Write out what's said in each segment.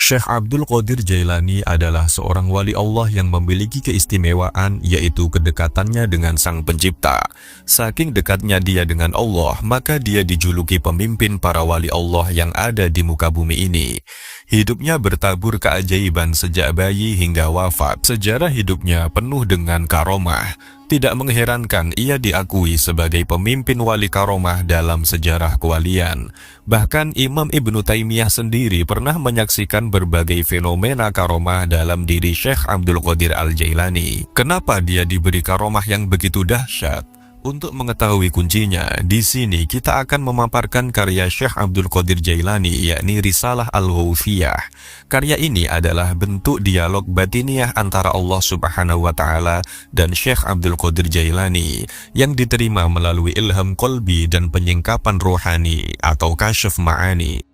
Syekh Abdul Qadir Jailani adalah seorang wali Allah yang memiliki keistimewaan, yaitu kedekatannya dengan Sang Pencipta. Saking dekatnya dia dengan Allah, maka dia dijuluki pemimpin para wali Allah yang ada di muka bumi ini. Hidupnya bertabur keajaiban sejak bayi hingga wafat. Sejarah hidupnya penuh dengan karomah. Tidak mengherankan ia diakui sebagai pemimpin wali karomah dalam sejarah kewalian. Bahkan Imam Ibnu Taimiyah sendiri pernah menyaksikan berbagai fenomena karomah dalam diri Syekh Abdul Qadir Al-Jailani. Kenapa dia diberi karomah yang begitu dahsyat? Untuk mengetahui kuncinya, di sini kita akan memaparkan karya Syekh Abdul Qadir Jailani, yakni Risalah Al-Ghawthiyah. Karya ini adalah bentuk dialog batiniah antara Allah Subhanahu wa Ta'ala dan Syekh Abdul Qadir Jailani yang diterima melalui ilham qalbi dan penyingkapan rohani atau kasyaf ma'ani.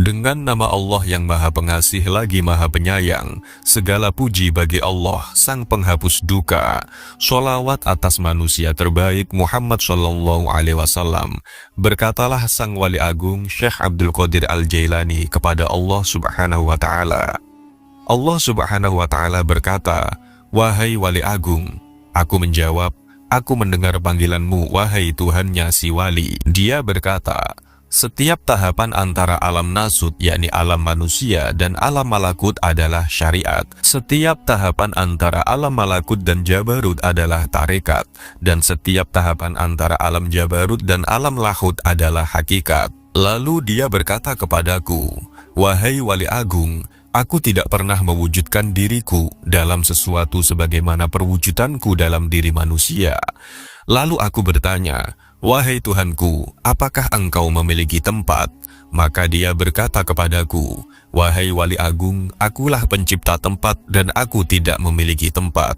Dengan nama Allah yang Maha Pengasih lagi Maha Penyayang, segala puji bagi Allah, Sang Penghapus Duka. Sholawat atas manusia terbaik Muhammad Sallallahu Alaihi Wasallam. Berkatalah Sang Wali Agung Syekh Abdul Qadir Al-Jailani kepada Allah Subhanahu wa Ta'ala. Allah Subhanahu wa Ta'ala berkata, "Wahai Wali Agung." Aku menjawab, "Aku mendengar panggilanmu, wahai Tuhannya si Wali." Dia berkata, "Setiap tahapan antara alam nasut, yakni alam manusia, dan alam malakut adalah syariat. Setiap tahapan antara alam malakut dan jabarut adalah tarekat. Dan setiap tahapan antara alam jabarut dan alam lahut adalah hakikat." Lalu dia berkata kepadaku, "Wahai Wali Agung, aku tidak pernah mewujudkan diriku dalam sesuatu sebagaimana perwujudanku dalam diri manusia." Lalu aku bertanya, "Wahai Tuhanku, apakah engkau memiliki tempat?" Maka dia berkata kepadaku, "Wahai Wali Agung, akulah pencipta tempat dan aku tidak memiliki tempat."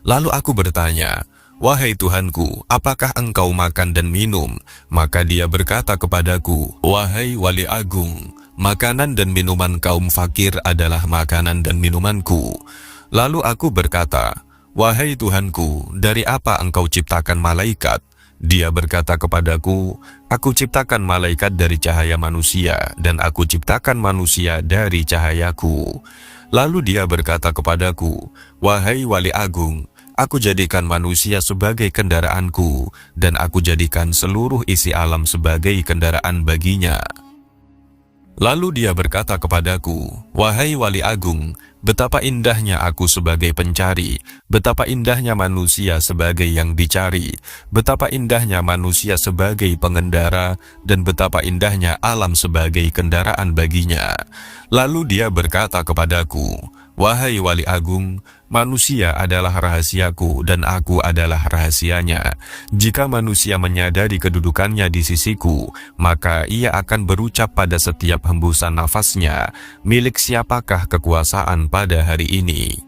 Lalu aku bertanya, "Wahai Tuhanku, apakah engkau makan dan minum?" Maka dia berkata kepadaku, "Wahai Wali Agung, makanan dan minuman kaum fakir adalah makanan dan minumanku." Lalu aku berkata, "Wahai Tuhanku, dari apa engkau ciptakan malaikat?" Dia berkata kepadaku, "Aku ciptakan malaikat dari cahaya manusia, dan aku ciptakan manusia dari cahayaku." Lalu dia berkata kepadaku, "Wahai Wali Agung, aku jadikan manusia sebagai kendaraanku, dan aku jadikan seluruh isi alam sebagai kendaraan baginya." Lalu dia berkata kepadaku, "Wahai Wali Agung, betapa indahnya aku sebagai pencari, betapa indahnya manusia sebagai yang dicari, betapa indahnya manusia sebagai pengendara, dan betapa indahnya alam sebagai kendaraan baginya." Lalu dia berkata kepadaku, "Wahai Wali Agung, manusia adalah rahasiaku dan aku adalah rahasianya. Jika manusia menyadari kedudukannya di sisiku, maka ia akan berucap pada setiap hembusan nafasnya, 'Milik siapakah kekuasaan pada hari ini?'"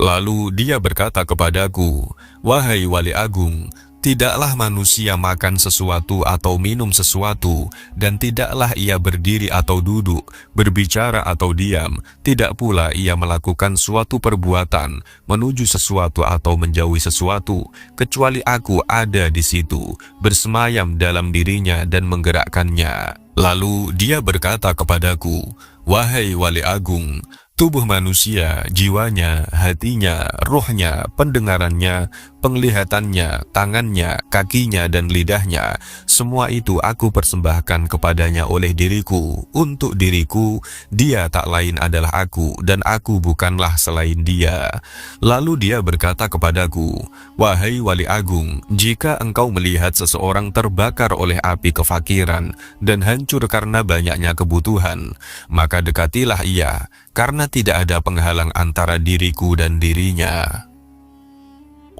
Lalu dia berkata kepadaku, "Wahai Wali Agung, tidaklah manusia makan sesuatu atau minum sesuatu, dan tidaklah ia berdiri atau duduk, berbicara atau diam, tidak pula ia melakukan suatu perbuatan, menuju sesuatu atau menjauhi sesuatu, kecuali aku ada di situ, bersemayam dalam dirinya dan menggerakkannya." Lalu dia berkata kepadaku, "Wahai Wali Agung, tubuh manusia, jiwanya, hatinya, rohnya, pendengarannya, penglihatannya, tangannya, kakinya, dan lidahnya, semua itu aku persembahkan kepadanya oleh diriku. Untuk diriku, dia tak lain adalah aku, dan aku bukanlah selain dia." Lalu dia berkata kepadaku, "Wahai Wali Agung, jika engkau melihat seseorang terbakar oleh api kefakiran dan hancur karena banyaknya kebutuhan, maka dekatilah ia, karena tidak ada penghalang antara diriku dan dirinya."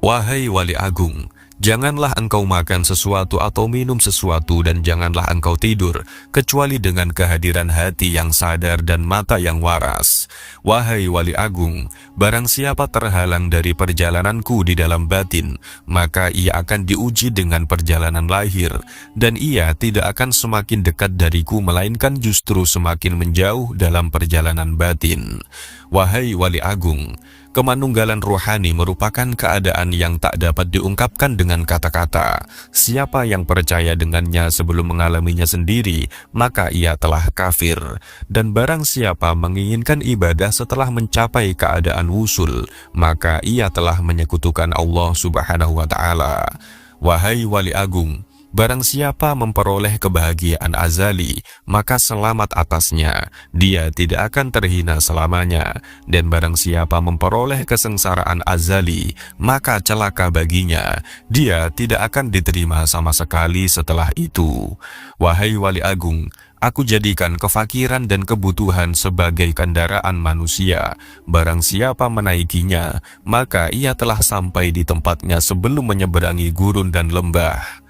Wahai Wali Agung, janganlah engkau makan sesuatu atau minum sesuatu, dan janganlah engkau tidur, kecuali dengan kehadiran hati yang sadar dan mata yang waras. Wahai Wali Agung, barang siapa terhalang dari perjalananku di dalam batin, maka ia akan diuji dengan perjalanan lahir, dan ia tidak akan semakin dekat dariku, melainkan justru semakin menjauh dalam perjalanan batin. Wahai Wali Agung, Kemanunggalan rohani merupakan keadaan yang tak dapat diungkapkan dengan kata-kata. Siapa yang percaya dengannya sebelum mengalaminya sendiri, maka ia telah kafir. Dan barang siapa menginginkan ibadah setelah mencapai keadaan wusul, maka ia telah menyekutukan Allah Subhanahu wa Ta'ala. Wahai wali agung, barang siapa memperoleh kebahagiaan azali, maka selamat atasnya, dia tidak akan terhina selamanya. Dan barang siapa memperoleh kesengsaraan azali, maka celaka baginya, dia tidak akan diterima sama sekali setelah itu. Wahai wali agung, aku jadikan kefakiran dan kebutuhan sebagai kendaraan manusia. Barang siapa menaikinya, maka ia telah sampai di tempatnya sebelum menyeberangi gurun dan lembah.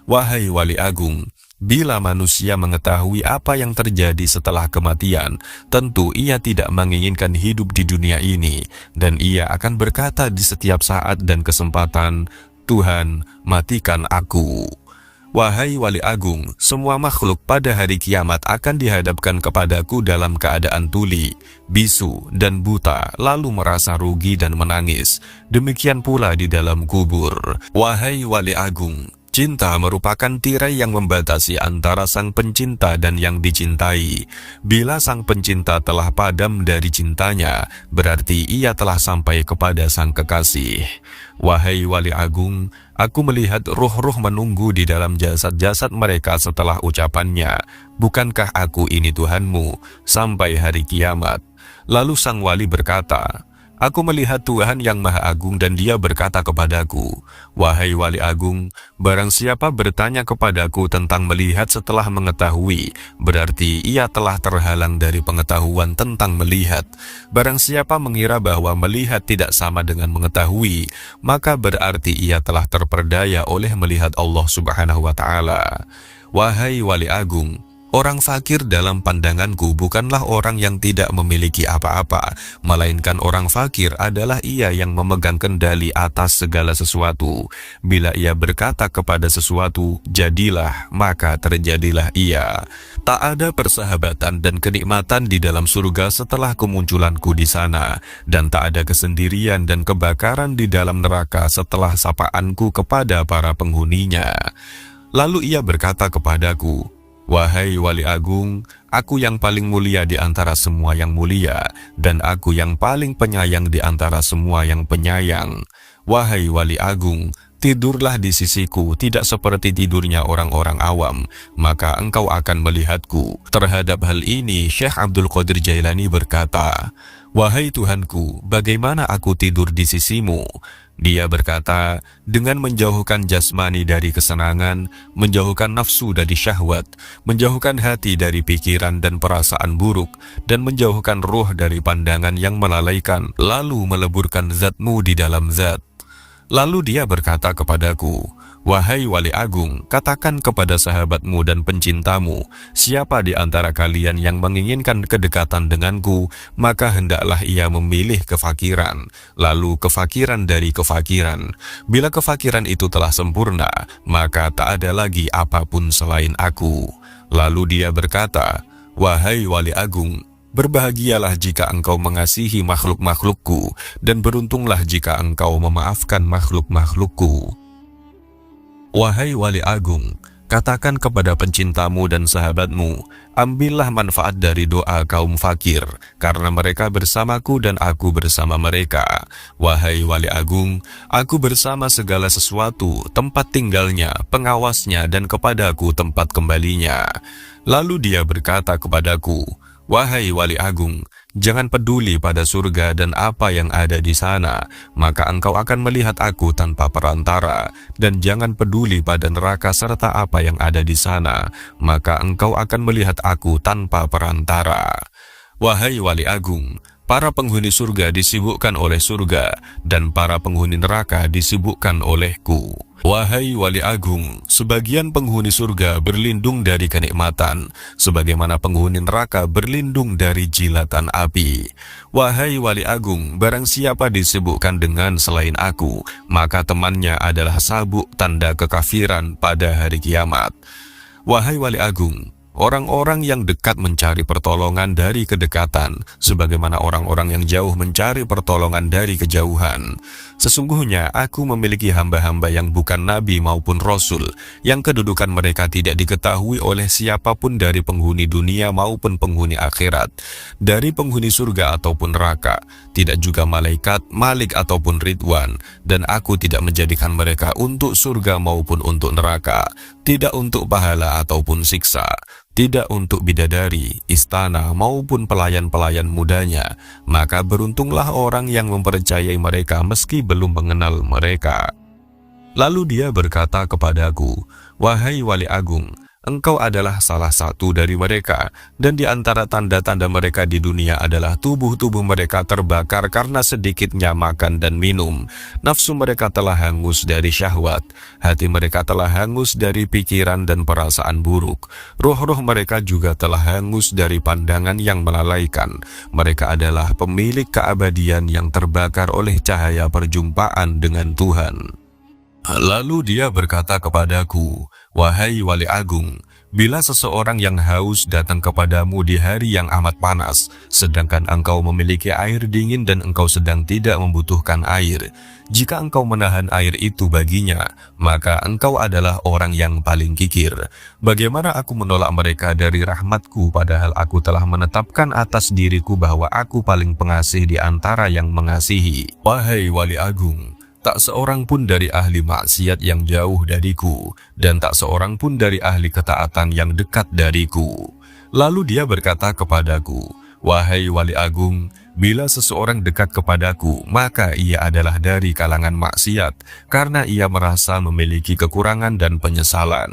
Wahai wali agung, bila manusia mengetahui apa yang terjadi setelah kematian, tentu ia tidak menginginkan hidup di dunia ini, dan ia akan berkata di setiap saat dan kesempatan, Tuhan, matikan aku. Wahai wali agung, semua makhluk pada hari kiamat akan dihadapkan kepadaku dalam keadaan tuli, bisu, dan buta, lalu merasa rugi dan menangis. Demikian pula di dalam kubur. Wahai wali agung, cinta merupakan tirai yang membatasi antara sang pencinta dan yang dicintai. Bila sang pencinta telah padam dari cintanya, berarti ia telah sampai kepada sang kekasih. Wahai wali agung, aku melihat ruh-ruh menunggu di dalam jasad-jasad mereka setelah ucapannya, bukankah aku ini Tuhanmu, sampai hari kiamat. Lalu sang wali berkata, aku melihat Tuhan yang Maha Agung dan dia berkata kepadaku, wahai wali agung, barang siapa bertanya kepadaku tentang melihat setelah mengetahui, berarti ia telah terhalang dari pengetahuan tentang melihat. Barang siapa mengira bahwa melihat tidak sama dengan mengetahui, maka berarti ia telah terperdaya oleh melihat Allah Subhanahu wa Ta'ala. Wahai wali agung, orang fakir dalam pandanganku bukanlah orang yang tidak memiliki apa-apa, melainkan orang fakir adalah ia yang memegang kendali atas segala sesuatu. Bila ia berkata kepada sesuatu, jadilah, maka terjadilah ia. Tak ada persahabatan dan kenikmatan di dalam surga setelah kemunculanku di sana, dan tak ada kesendirian dan kebakaran di dalam neraka setelah sapaanku kepada para penghuninya. Lalu ia berkata kepadaku, wahai wali agung, aku yang paling mulia di antara semua yang mulia, dan aku yang paling penyayang di antara semua yang penyayang. Wahai wali agung, tidurlah di sisiku tidak seperti tidurnya orang-orang awam, maka engkau akan melihatku. Terhadap hal ini, Syekh Abdul Qadir Jailani berkata, wahai Tuhanku, bagaimana aku tidur di sisimu? Dia berkata, dengan menjauhkan jasmani dari kesenangan, menjauhkan nafsu dari syahwat, menjauhkan hati dari pikiran dan perasaan buruk, dan menjauhkan ruh dari pandangan yang melalaikan, lalu meleburkan zatmu di dalam zat. Lalu dia berkata kepadaku, wahai wali agung, katakan kepada sahabatmu dan pencintamu, siapa di antara kalian yang menginginkan kedekatan denganku, maka hendaklah ia memilih kefakiran, lalu kefakiran dari kefakiran. Bila kefakiran itu telah sempurna, maka tak ada lagi apapun selain aku. Lalu dia berkata, wahai wali agung, berbahagialah jika engkau mengasihi makhluk-makhlukku, dan beruntunglah jika engkau memaafkan makhluk-makhlukku. Wahai wali agung, katakan kepada pencintamu dan sahabatmu, ambillah manfaat dari doa kaum fakir, karena mereka bersamaku dan aku bersama mereka. Wahai wali agung, aku bersama segala sesuatu, tempat tinggalnya, pengawasnya, dan kepadaku tempat kembalinya. Lalu dia berkata kepadaku, wahai wali agung, jangan peduli pada surga dan apa yang ada di sana, maka engkau akan melihat aku tanpa perantara. Dan jangan peduli pada neraka serta apa yang ada di sana, maka engkau akan melihat aku tanpa perantara. Wahai wali agung, para penghuni surga disibukkan oleh surga, dan para penghuni neraka disibukkan olehku. Wahai wali agung, sebagian penghuni surga berlindung dari kenikmatan, sebagaimana penghuni neraka berlindung dari jilatan api. Wahai wali agung, barang siapa disibukkan dengan selain aku, maka temannya adalah sabuk tanda kekafiran pada hari kiamat. Wahai wali agung, Orang-orang yang dekat mencari pertolongan dari kedekatan, sebagaimana orang-orang yang jauh mencari pertolongan dari kejauhan. Sesungguhnya aku memiliki hamba-hamba yang bukan nabi maupun rasul, yang kedudukan mereka tidak diketahui oleh siapapun dari penghuni dunia maupun penghuni akhirat, dari penghuni surga ataupun neraka, tidak juga malaikat, malik ataupun ridwan, dan aku tidak menjadikan mereka untuk surga maupun untuk neraka, tidak untuk pahala ataupun siksa, tidak untuk bidadari, istana maupun pelayan-pelayan mudanya. Maka beruntunglah orang yang mempercayai mereka meski belum mengenal mereka. Lalu dia berkata kepadaku, "Wahai wali agung, engkau adalah salah satu dari mereka, dan di antara tanda-tanda mereka di dunia adalah tubuh-tubuh mereka terbakar karena sedikitnya makan dan minum. Nafsu mereka telah hangus dari syahwat, hati mereka telah hangus dari pikiran dan perasaan buruk. Roh-roh mereka juga telah hangus dari pandangan yang melalaikan. Mereka adalah pemilik keabadian yang terbakar oleh cahaya perjumpaan dengan Tuhan." Lalu dia berkata kepadaku, "Wahai wali agung, bila seseorang yang haus datang kepadamu di hari yang amat panas, sedangkan engkau memiliki air dingin dan engkau sedang tidak membutuhkan air, jika engkau menahan air itu baginya, maka engkau adalah orang yang paling kikir. Bagaimana aku menolak mereka dari rahmatku, padahal aku telah menetapkan atas diriku bahwa aku paling pengasih di antara yang mengasihi. Wahai wali agung, tak seorang pun dari ahli maksiat yang jauh dariku, dan tak seorang pun dari ahli ketaatan yang dekat dariku." Lalu dia berkata kepadaku, "Wahai wali agung, bila seseorang dekat kepadaku, maka ia adalah dari kalangan maksiat, karena ia merasa memiliki kekurangan dan penyesalan."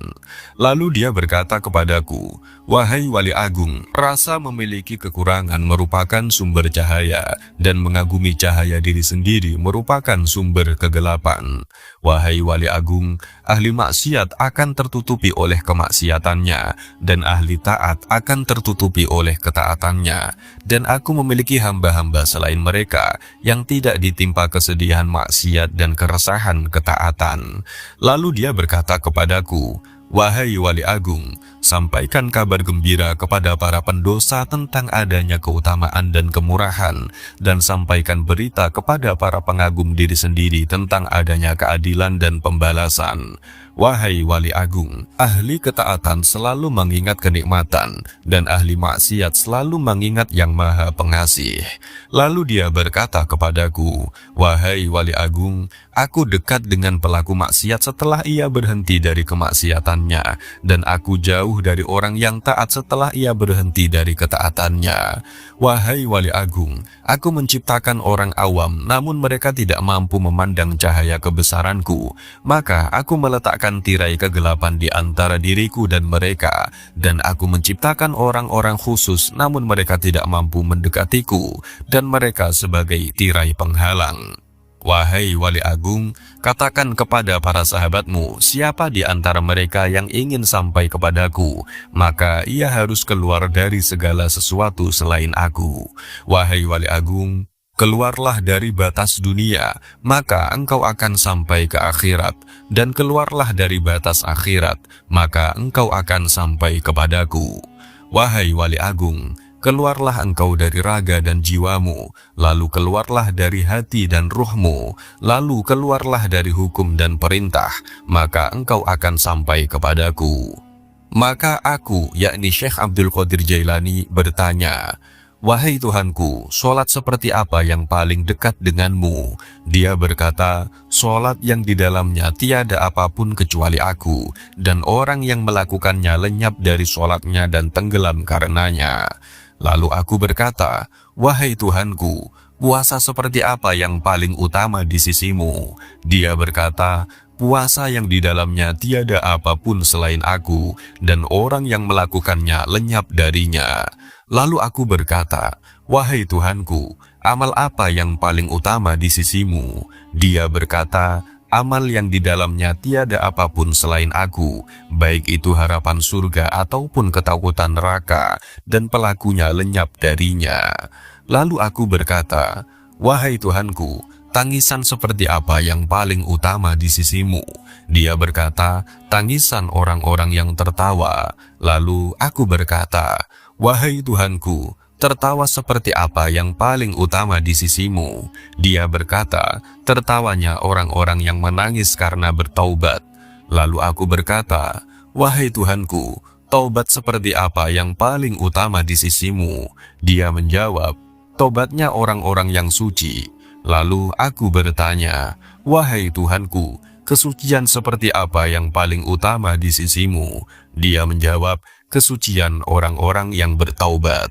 Lalu dia berkata kepadaku, "Wahai wali agung, rasa memiliki kekurangan merupakan sumber cahaya, dan mengagumi cahaya diri sendiri merupakan sumber kegelapan. Wahai wali agung, ahli maksiat akan tertutupi oleh kemaksiatannya, dan ahli taat akan tertutupi oleh ketaatannya. Dan aku memiliki hamba-hamba selain mereka yang tidak ditimpa kesedihan maksiat dan keresahan ketaatan." Lalu dia berkata kepadaku, "Wahai wali agung, sampaikan kabar gembira kepada para pendosa tentang adanya keutamaan dan kemurahan, dan sampaikan berita kepada para pengagum diri sendiri tentang adanya keadilan dan pembalasan. Wahai wali agung, ahli ketaatan selalu mengingat kenikmatan, dan ahli maksiat selalu mengingat yang maha pengasih." Lalu dia berkata kepadaku, "Wahai wali agung, aku dekat dengan pelaku maksiat setelah ia berhenti dari kemaksiatannya, dan aku jauh dari orang yang taat setelah ia berhenti dari ketaatannya. Wahai wali agung, aku menciptakan orang awam, namun mereka tidak mampu memandang cahaya kebesaranku. Maka aku meletakkan tirai kegelapan di antara diriku dan mereka, dan aku menciptakan orang-orang khusus, namun mereka tidak mampu mendekatiku, dan mereka sebagai tirai penghalang. Wahai wali agung, katakan kepada para sahabatmu, siapa di antara mereka yang ingin sampai kepadaku, maka ia harus keluar dari segala sesuatu selain aku. Wahai wali agung, keluarlah dari batas dunia, maka engkau akan sampai ke akhirat, dan keluarlah dari batas akhirat, maka engkau akan sampai kepadaku. Wahai wali agung, keluarlah engkau dari raga dan jiwamu, lalu keluarlah dari hati dan ruhmu, lalu keluarlah dari hukum dan perintah, maka engkau akan sampai kepadaku." Maka aku, yakni Syekh Abdul Qadir Jailani, bertanya, "Wahai Tuhanku, sholat seperti apa yang paling dekat denganmu?" Dia berkata, "Sholat yang di dalamnya tiada apapun kecuali aku, dan orang yang melakukannya lenyap dari sholatnya dan tenggelam karenanya." Lalu aku berkata, "Wahai Tuhanku, puasa seperti apa yang paling utama di sisimu?" Dia berkata, "Puasa yang di dalamnya tiada apapun selain aku, dan orang yang melakukannya lenyap darinya." Lalu aku berkata, "Wahai Tuhanku, amal apa yang paling utama di sisimu?" Dia berkata, "Amal yang di dalamnya tiada apapun selain aku, baik itu harapan surga ataupun ketakutan neraka, dan pelakunya lenyap darinya." Lalu aku berkata, "Wahai Tuhanku, tangisan seperti apa yang paling utama di sisimu? Dia berkata, tangisan orang-orang yang tertawa. Lalu aku berkata, wahai Tuhanku, tertawa seperti apa yang paling utama di sisimu? Dia berkata, tertawanya orang-orang yang menangis karena bertaubat. Lalu aku berkata, wahai Tuhanku, taubat seperti apa yang paling utama di sisimu? Dia menjawab, taubatnya orang-orang yang suci. Lalu aku bertanya, wahai Tuhanku, kesucian seperti apa yang paling utama di sisimu? Dia menjawab, kesucian orang-orang yang bertaubat.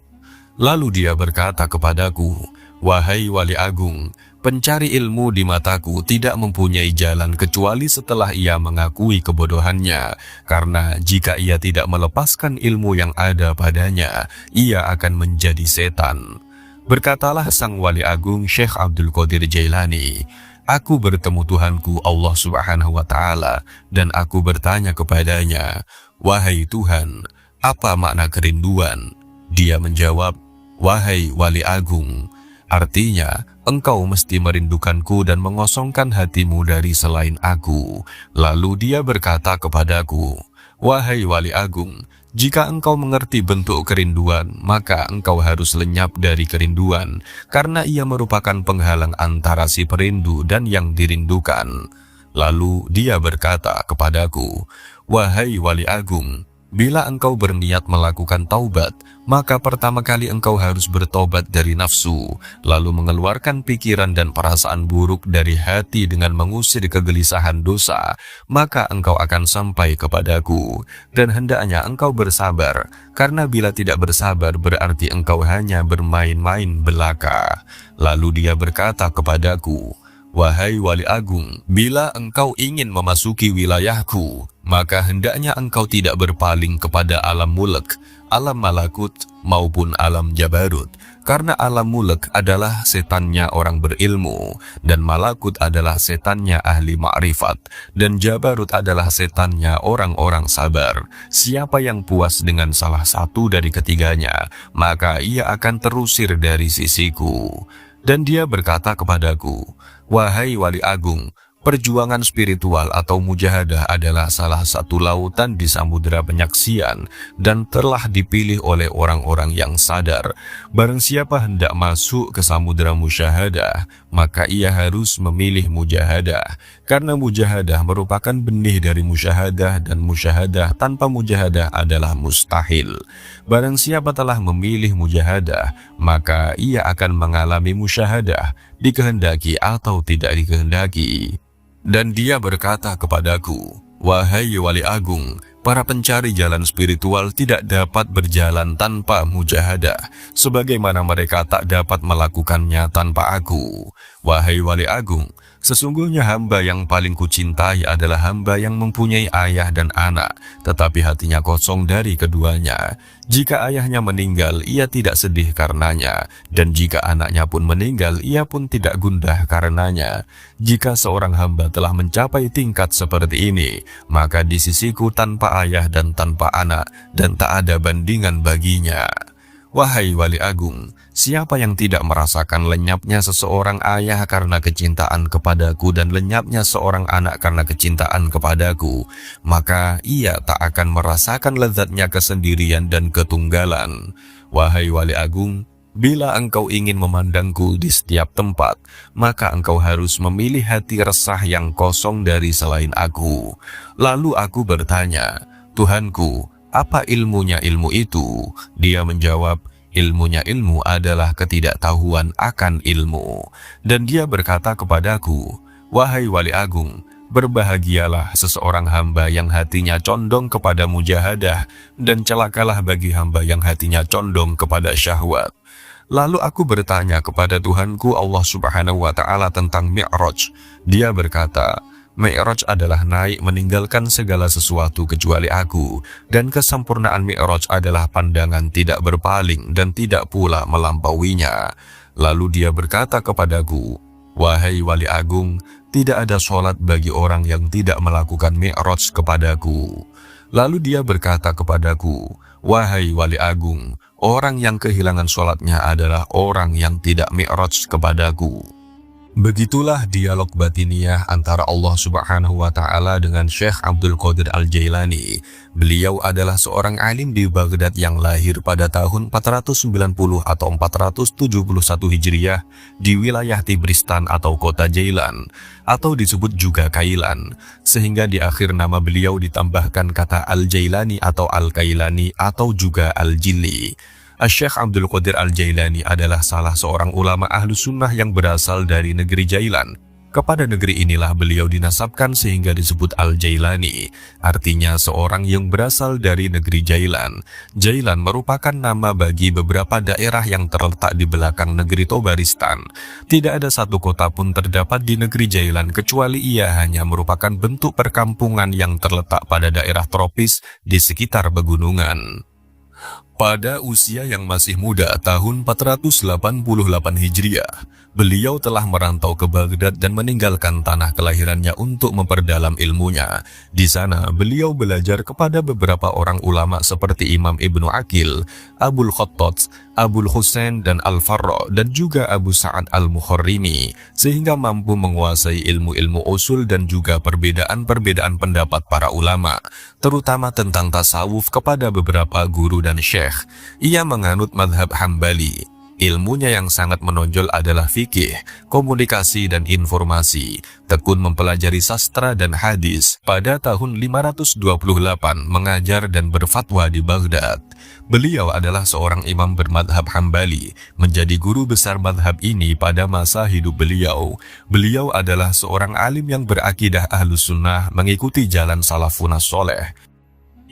Lalu dia berkata kepadaku, wahai Wali Agung, pencari ilmu di mataku tidak mempunyai jalan kecuali setelah ia mengakui kebodohannya, karena jika ia tidak melepaskan ilmu yang ada padanya, ia akan menjadi setan. Berkatalah sang Wali Agung Syekh Abdul Qadir Jailani, aku bertemu Tuhanku Allah Subhanahu wa Ta'ala, dan aku bertanya kepadanya, wahai Tuhan, apa makna kerinduan? Dia menjawab, wahai Wali Agung, artinya engkau mesti merindukanku dan mengosongkan hatimu dari selain aku. Lalu dia berkata kepadaku, wahai Wali Agung, jika engkau mengerti bentuk kerinduan, maka engkau harus lenyap dari kerinduan, karena ia merupakan penghalang antara si perindu dan yang dirindukan. Lalu dia berkata kepadaku, wahai Wali Agung, bila engkau berniat melakukan taubat, maka pertama kali engkau harus bertobat dari nafsu, lalu mengeluarkan pikiran dan perasaan buruk dari hati dengan mengusir kegelisahan dosa, maka engkau akan sampai kepadaku. Dan hendaknya engkau bersabar, karena bila tidak bersabar berarti engkau hanya bermain-main belaka. Lalu dia berkata kepadaku, wahai Wali Agung, bila engkau ingin memasuki wilayahku, maka hendaknya engkau tidak berpaling kepada alam mulk, alam malakut, maupun alam jabarut. Karena alam mulk adalah setannya orang berilmu, dan malakut adalah setannya ahli ma'rifat, dan jabarut adalah setannya orang-orang sabar. Siapa yang puas dengan salah satu dari ketiganya, maka ia akan terusir dari sisiku. Dan dia berkata kepadaku, wahai Wali Agung, perjuangan spiritual atau mujahadah adalah salah satu lautan di samudera penyaksian dan telah dipilih oleh orang-orang yang sadar. Barang siapa hendak masuk ke samudera musyahadah, maka ia harus memilih mujahadah. Karena mujahadah merupakan benih dari musyahadah, dan musyahadah tanpa mujahadah adalah mustahil. Barang siapa telah memilih mujahadah, maka ia akan mengalami musyahadah, dikehendaki atau tidak dikehendaki. Dan dia berkata kepadaku, wahai Wali Agung, para pencari jalan spiritual tidak dapat berjalan tanpa mujahadah, sebagaimana mereka tak dapat melakukannya tanpa aku. Wahai Wali Agung, sesungguhnya hamba yang paling kucintai adalah hamba yang mempunyai ayah dan anak, tetapi hatinya kosong dari keduanya. Jika ayahnya meninggal, ia tidak sedih karenanya, dan jika anaknya pun meninggal, ia pun tidak gundah karenanya. Jika seorang hamba telah mencapai tingkat seperti ini, maka di sisiku tanpa ayah dan tanpa anak, dan tak ada bandingan baginya. Wahai Wali Agung, siapa yang tidak merasakan lenyapnya seseorang ayah karena kecintaan kepadaku dan lenyapnya seorang anak karena kecintaan kepadaku, maka ia tak akan merasakan lezatnya kesendirian dan ketunggalan. Wahai Wali Agung, bila engkau ingin memandangku di setiap tempat, maka engkau harus memilih hati resah yang kosong dari selain aku. Lalu aku bertanya, Tuhanku, apa ilmunya ilmu itu? Dia menjawab, ilmunya ilmu adalah ketidaktahuan akan ilmu. Dan dia berkata kepadaku, wahai Wali Agung, berbahagialah seseorang hamba yang hatinya condong kepada mujahadah, dan celakalah bagi hamba yang hatinya condong kepada syahwat. Lalu aku bertanya kepada Tuhanku Allah Subhanahu wa Ta'ala tentang Mi'raj. Dia berkata, Mi'raj adalah naik meninggalkan segala sesuatu kecuali aku, dan kesempurnaan Mi'raj adalah pandangan tidak berpaling dan tidak pula melampauinya. Lalu dia berkata kepadaku, wahai Wali Agung, tidak ada sholat bagi orang yang tidak melakukan Mi'raj kepadaku. Lalu dia berkata kepadaku, wahai Wali Agung, orang yang kehilangan sholatnya adalah orang yang tidak Mi'raj kepadaku. Begitulah dialog batiniah antara Allah Subhanahu wa Ta'ala dengan Syekh Abdul Qadir Al-Jailani. Beliau adalah seorang alim di Baghdad yang lahir pada tahun 490 atau 471 Hijriah di wilayah Tibristan atau kota Jailan, atau disebut juga Kailan, sehingga di akhir nama beliau ditambahkan kata Al-Jailani atau Al-Kailani atau juga Al-Jili. Syekh Abdul Qadir Al-Jailani adalah salah seorang ulama Ahlus Sunnah yang berasal dari negeri Jailan. Kepada negeri inilah beliau dinasabkan sehingga disebut Al-Jailani, artinya seorang yang berasal dari negeri Jailan. Jailan merupakan nama bagi beberapa daerah yang terletak di belakang negeri Tobaristan. Tidak ada satu kota pun terdapat di negeri Jailan kecuali ia hanya merupakan bentuk perkampungan yang terletak pada daerah tropis di sekitar pegunungan. Pada usia yang masih muda tahun 488 Hijriah, beliau telah merantau ke Baghdad dan meninggalkan tanah kelahirannya untuk memperdalam ilmunya. Di sana, beliau belajar kepada beberapa orang ulama seperti Imam Ibnu Aqil, Abul Khattat, Abul Husain dan Al-Farra, dan juga Abu Sa'ad Al-Muharrimi, sehingga mampu menguasai ilmu-ilmu usul dan juga perbedaan-perbedaan pendapat para ulama, terutama tentang tasawuf kepada beberapa guru dan syekh. Ia menganut madhab Hambali. Ilmunya yang sangat menonjol adalah fikih, komunikasi dan informasi. Tekun mempelajari sastra dan hadis. Pada tahun 528 mengajar dan berfatwa di Baghdad. Beliau adalah seorang imam bermadhab Hambali, menjadi guru besar madhab ini pada masa hidup beliau. Beliau adalah seorang alim yang berakidah Ahlus Sunnah mengikuti jalan salafus soleh.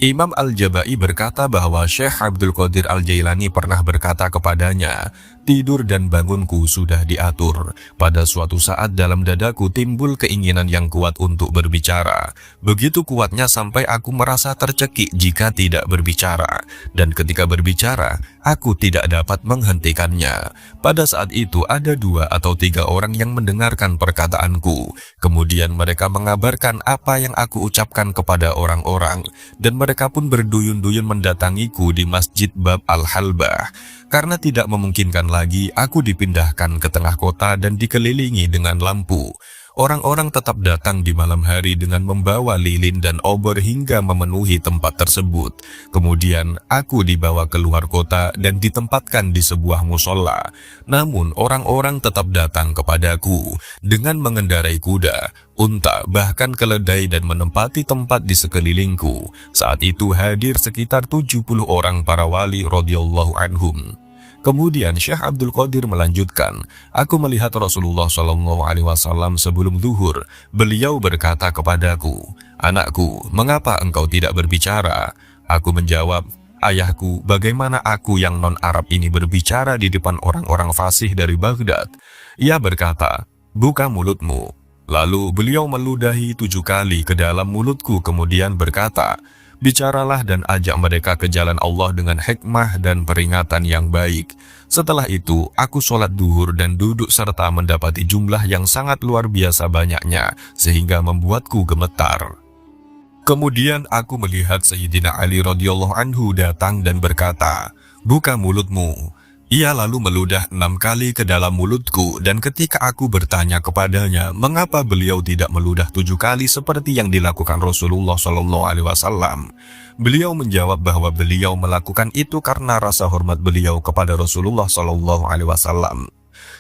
Imam Al-Jabai berkata bahwa Syekh Abdul Qadir Al-Jailani pernah berkata kepadanya, "Tidur dan bangunku sudah diatur. Pada suatu saat dalam dadaku timbul keinginan yang kuat untuk berbicara. Begitu kuatnya sampai aku merasa tercekik jika tidak berbicara. Dan ketika berbicara, aku tidak dapat menghentikannya. Pada saat itu ada 2 atau 3 orang yang mendengarkan perkataanku. Kemudian mereka mengabarkan apa yang aku ucapkan kepada orang-orang. Dan mereka pun berduyun-duyun mendatangiku di Masjid Bab Al-Halbah. Karena tidak memungkinkan lagi, aku dipindahkan ke tengah kota dan dikelilingi dengan lampu. Orang-orang tetap datang di malam hari dengan membawa lilin dan obor hingga memenuhi tempat tersebut. Kemudian aku dibawa keluar kota dan ditempatkan di sebuah musola. Namun orang-orang tetap datang kepadaku dengan mengendarai kuda, unta, bahkan keledai dan menempati tempat di sekelilingku. Saat itu hadir sekitar 70 orang para wali radhiyallahu anhum. Kemudian Syekh Abdul Qadir melanjutkan, aku melihat Rasulullah SAW sebelum zuhur. Beliau berkata kepadaku, anakku, mengapa engkau tidak berbicara? Aku menjawab, ayahku, bagaimana aku yang non-Arab ini berbicara di depan orang-orang fasih dari Baghdad? Ia berkata, buka mulutmu. Lalu beliau meludahi 7 kali ke dalam mulutku kemudian berkata, bicaralah dan ajak mereka ke jalan Allah dengan hikmah dan peringatan yang baik. Setelah itu, aku sholat duhur dan duduk serta mendapati jumlah yang sangat luar biasa banyaknya, sehingga membuatku gemetar. Kemudian aku melihat Sayyidina Ali radhiyallahu anhu datang dan berkata, buka mulutmu. Ia lalu meludah 6 kali ke dalam mulutku dan ketika aku bertanya kepadanya mengapa beliau tidak meludah 7 kali seperti yang dilakukan Rasulullah SAW, beliau menjawab bahwa beliau melakukan itu karena rasa hormat beliau kepada Rasulullah SAW.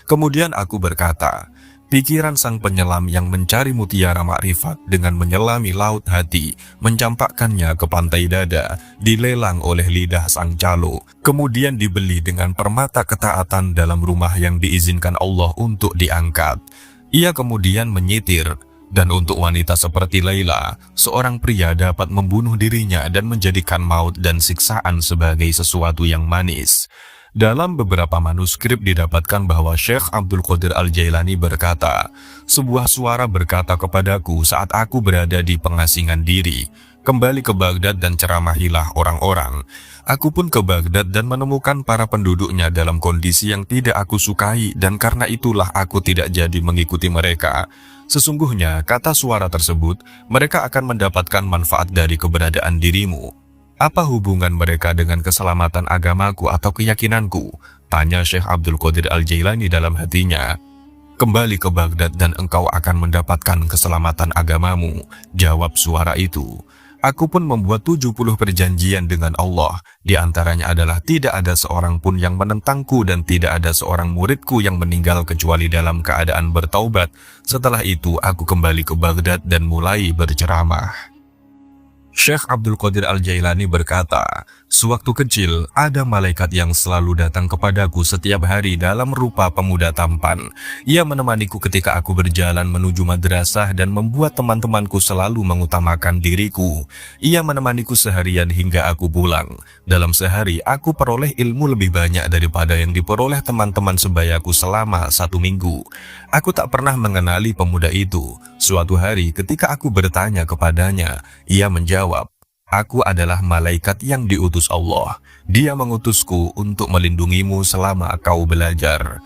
Kemudian aku berkata, pikiran sang penyelam yang mencari mutiara makrifat dengan menyelami laut hati, mencampakkannya ke pantai dada, dilelang oleh lidah sang calo, kemudian dibeli dengan permata ketaatan dalam rumah yang diizinkan Allah untuk diangkat. Ia kemudian menyitir, dan untuk wanita seperti Laila, seorang pria dapat membunuh dirinya dan menjadikan maut dan siksaan sebagai sesuatu yang manis. Dalam beberapa manuskrip didapatkan bahwa Syekh Abdul Qadir Al-Jailani berkata, sebuah suara berkata kepadaku saat aku berada di pengasingan diri, kembali ke Baghdad dan ceramahilah orang-orang. Aku pun ke Baghdad dan menemukan para penduduknya dalam kondisi yang tidak aku sukai dan karena itulah aku tidak jadi mengikuti mereka. Sesungguhnya, kata suara tersebut, mereka akan mendapatkan manfaat dari keberadaan dirimu. Apa hubungan mereka dengan keselamatan agamaku atau keyakinanku? Tanya Syekh Abdul Qadir Al-Jailani dalam hatinya. Kembali ke Baghdad dan engkau akan mendapatkan keselamatan agamamu. Jawab suara itu. Aku pun membuat 70 perjanjian dengan Allah. Di antaranya adalah tidak ada seorang pun yang menentangku dan tidak ada seorang muridku yang meninggal kecuali dalam keadaan bertaubat. Setelah itu aku kembali ke Baghdad dan mulai berceramah. Syekh Abdul Qadir Al-Jailani berkata, sewaktu kecil ada malaikat yang selalu datang kepadaku setiap hari dalam rupa pemuda tampan. Ia menemaniku ketika aku berjalan menuju madrasah dan membuat teman-temanku selalu mengutamakan diriku. Ia menemaniku seharian hingga aku pulang. Dalam sehari aku peroleh ilmu lebih banyak daripada yang diperoleh teman-teman sebayaku selama 1 minggu. Aku tak pernah mengenali pemuda itu. Suatu hari ketika aku bertanya kepadanya, ia menjawab, aku adalah malaikat yang diutus Allah. Dia mengutusku untuk melindungimu selama kau belajar.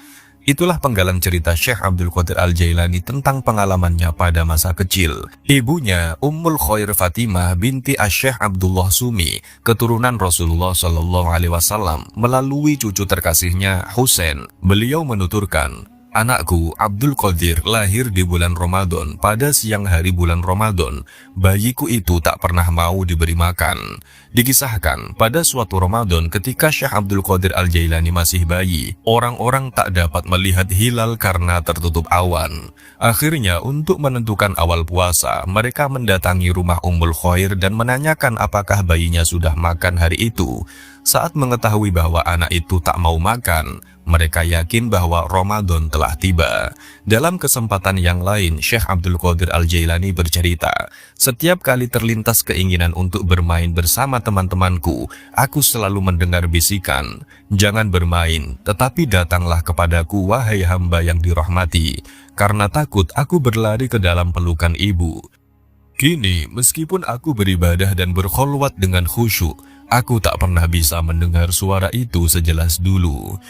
Itulah penggalan cerita Syekh Abdul Qadir Al-Jailani tentang pengalamannya pada masa kecil. Ibunya, Ummul Khair Fatimah binti Asy-Syaikh Abdullah Sumi, keturunan Rasulullah SAW, melalui cucu terkasihnya Husain. Beliau menuturkan, anakku Abdul Qadir lahir di bulan Ramadan. Pada siang hari bulan Ramadan, bayiku itu tak pernah mau diberi makan. Dikisahkan, pada suatu Ramadan ketika Syekh Abdul Qadir Al-Jailani masih bayi, orang-orang tak dapat melihat hilal karena tertutup awan. Akhirnya, untuk menentukan awal puasa, mereka mendatangi rumah Ummul Khair dan menanyakan apakah bayinya sudah makan hari itu. Saat mengetahui bahwa anak itu tak mau makan, mereka yakin bahwa Ramadan telah tiba. Dalam kesempatan yang lain, Syekh Abdul Qadir Al-Jailani bercerita, setiap kali terlintas keinginan untuk bermain bersama teman-temanku, aku selalu mendengar bisikan, jangan bermain, tetapi datanglah kepadaku wahai hamba yang dirahmati. Karena takut, aku berlari ke dalam pelukan ibu. Kini, meskipun aku beribadah dan berkholwat dengan khusyuk, aku tak pernah bisa mendengar suara itu sejelas dulu.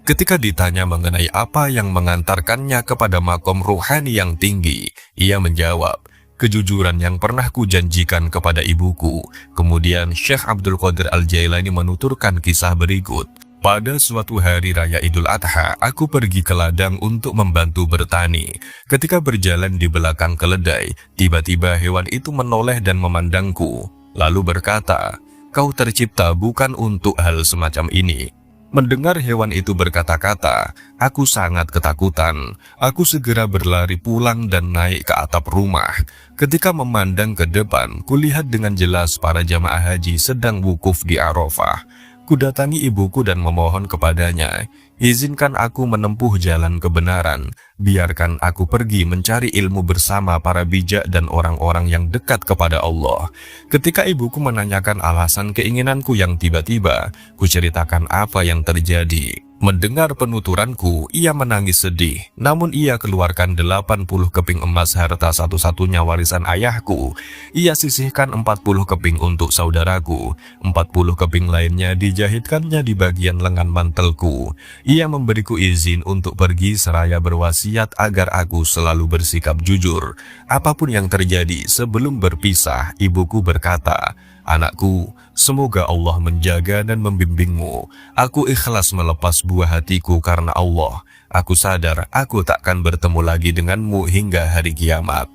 Ketika ditanya mengenai apa yang mengantarkannya kepada makom ruhani yang tinggi, ia menjawab, kejujuran yang pernah kujanjikan kepada ibuku. Kemudian Syekh Abdul Qadir Al-Jailani menuturkan kisah berikut. Pada suatu hari raya Idul Adha, aku pergi ke ladang untuk membantu bertani. Ketika berjalan di belakang keledai, tiba-tiba hewan itu menoleh dan memandangku, lalu berkata, kau tercipta bukan untuk hal semacam ini. Mendengar hewan itu berkata-kata, aku sangat ketakutan. Aku segera berlari pulang dan naik ke atap rumah. Ketika memandang ke depan, kulihat dengan jelas para jamaah haji sedang wukuf di Arafah. Kudatangi ibuku dan memohon kepadanya, izinkan aku menempuh jalan kebenaran, biarkan aku pergi mencari ilmu bersama para bijak dan orang-orang yang dekat kepada Allah. Ketika ibuku menanyakan alasan keinginanku yang tiba-tiba, kuceritakan apa yang terjadi. Mendengar penuturanku, ia menangis sedih. Namun ia keluarkan 80 keping emas harta satu-satunya warisan ayahku. Ia sisihkan 40 keping untuk saudaraku. 40 keping lainnya dijahitkannya di bagian lengan mantelku. Ia memberiku izin untuk pergi seraya berwasiat agar aku selalu bersikap jujur. Apapun yang terjadi sebelum berpisah, ibuku berkata, anakku, semoga Allah menjaga dan membimbingmu. Aku ikhlas melepas buah hatiku karena Allah. Aku sadar aku takkan bertemu lagi denganmu hingga hari kiamat.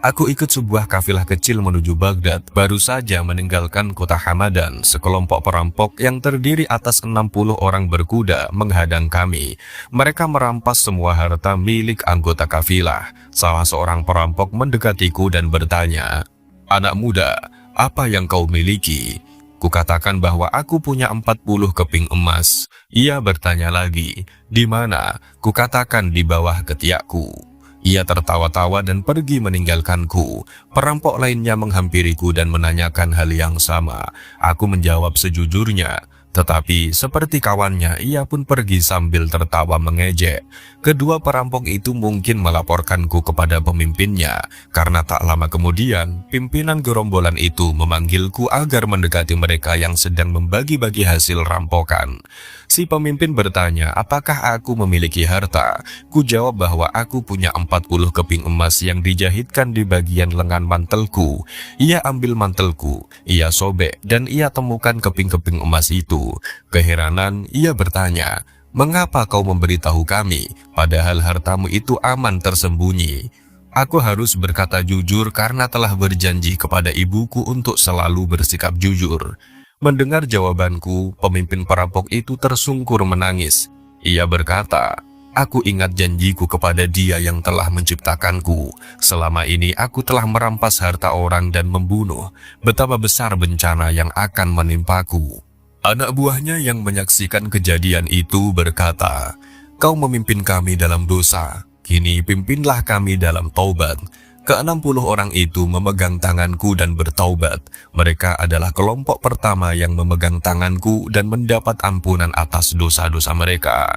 Aku ikut sebuah kafilah kecil menuju Baghdad, baru saja meninggalkan kota Hamadan. Sekelompok perampok yang terdiri atas 60 orang berkuda menghadang kami. Mereka merampas semua harta milik anggota kafilah. Salah seorang perampok mendekatiku dan bertanya, anak muda, apa yang kau miliki? Kukatakan bahwa aku punya 40 keping emas. Ia bertanya lagi, di mana? Kukatakan di bawah ketiakku. Ia tertawa-tawa dan pergi meninggalkanku. Perampok lainnya menghampiriku dan menanyakan hal yang sama. Aku menjawab sejujurnya. Tetapi seperti kawannya, ia pun pergi sambil tertawa mengejek. Kedua perampok itu mungkin melaporkanku kepada pemimpinnya. Karena tak lama kemudian, pimpinan gerombolan itu memanggilku agar mendekati mereka yang sedang membagi-bagi hasil rampokan. Si pemimpin bertanya, apakah aku memiliki harta? Ku jawab bahwa aku punya 40 keping emas yang dijahitkan di bagian lengan mantelku. Ia ambil mantelku, ia sobek, dan ia temukan keping-keping emas itu. Keheranan, ia bertanya, Mengapa kau memberitahu kami, padahal hartamu itu aman tersembunyi? Aku harus berkata jujur karena telah berjanji kepada ibuku untuk selalu bersikap jujur. Mendengar jawabanku, pemimpin perampok itu tersungkur menangis. Ia berkata, aku ingat janjiku kepada Dia yang telah menciptakanku. Selama ini aku telah merampas harta orang dan membunuh. Betapa besar bencana yang akan menimpaku. Anak buahnya yang menyaksikan kejadian itu berkata, kau memimpin kami dalam dosa. Kini pimpinlah kami dalam taubat. Ke-60 orang itu memegang tanganku dan bertaubat. Mereka adalah kelompok pertama yang memegang tanganku dan mendapat ampunan atas dosa-dosa mereka.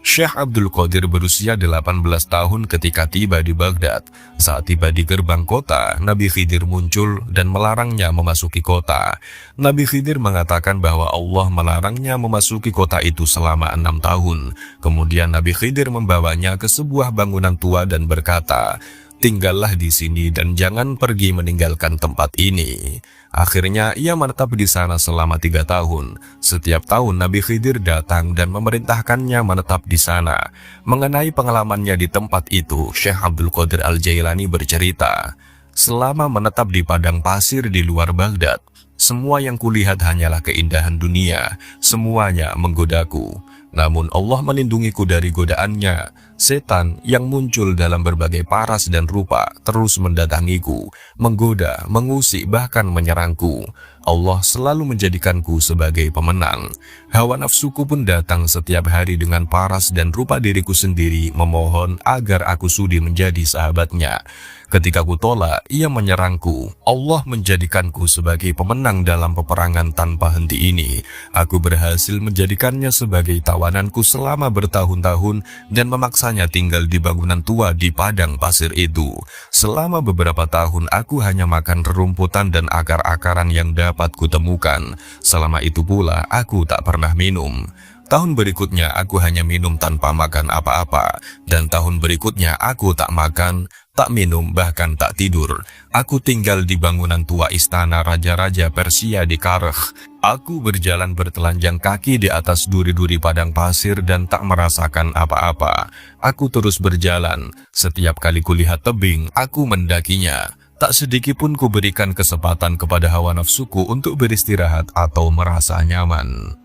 Syekh Abdul Qadir berusia 18 tahun ketika tiba di Baghdad. Saat tiba di gerbang kota, Nabi Khidir muncul dan melarangnya memasuki kota. Nabi Khidir mengatakan bahwa Allah melarangnya memasuki kota itu selama 6 tahun. Kemudian Nabi Khidir membawanya ke sebuah bangunan tua dan berkata, tinggallah di sini dan jangan pergi meninggalkan tempat ini. Akhirnya ia menetap di sana selama 3 tahun. Setiap tahun Nabi Khidir datang dan memerintahkannya menetap di sana. Mengenai pengalamannya di tempat itu, Syekh Abdul Qadir Al-Jailani bercerita, selama menetap di padang pasir di luar Baghdad, semua yang kulihat hanyalah keindahan dunia, semuanya menggodaku. Namun Allah melindungiku dari godaannya. Setan yang muncul dalam berbagai paras dan rupa terus mendatangiku, menggoda, mengusik, bahkan menyerangku. Allah selalu menjadikanku sebagai pemenang. Hawa nafsuku pun datang setiap hari dengan paras dan rupa diriku sendiri memohon agar aku sudi menjadi sahabatnya. Ketika ku tolak, ia menyerangku. Allah menjadikanku sebagai pemenang dalam peperangan tanpa henti ini. Aku berhasil menjadikannya sebagai tawananku selama bertahun-tahun dan memaksanya tinggal di bangunan tua di padang pasir itu. Selama beberapa tahun aku hanya makan rerumputan dan akar-akaran yang dapat kutemukan. Selama itu pula aku tak pernah minum. Tahun berikutnya aku hanya minum tanpa makan apa-apa. Dan tahun berikutnya aku tak makan, tak minum, bahkan tak tidur. Aku tinggal di bangunan tua istana raja-raja Persia di Karkh. Aku berjalan bertelanjang kaki di atas duri-duri padang pasir dan tak merasakan apa-apa. Aku terus berjalan. Setiap kali kulihat tebing, aku mendakinya. Tak sedikit pun kuberikan kesempatan kepada hawa nafsuku untuk beristirahat atau merasa nyaman.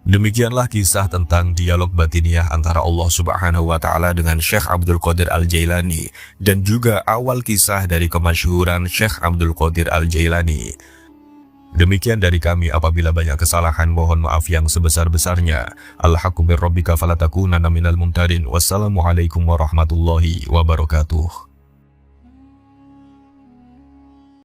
Demikianlah kisah tentang dialog batiniah antara Allah Subhanahu wa Ta'ala dengan Syekh Abdul Qadir Al-Jailani, dan juga awal kisah dari kemasyhuran Syekh Abdul Qadir Al-Jailani. Demikian dari kami, apabila banyak kesalahan mohon maaf yang sebesar-besarnya. Al-haqqu bir rabbika falatakunanna minal mumtarin. Wassalamualaikum warahmatullahi wabarakatuh.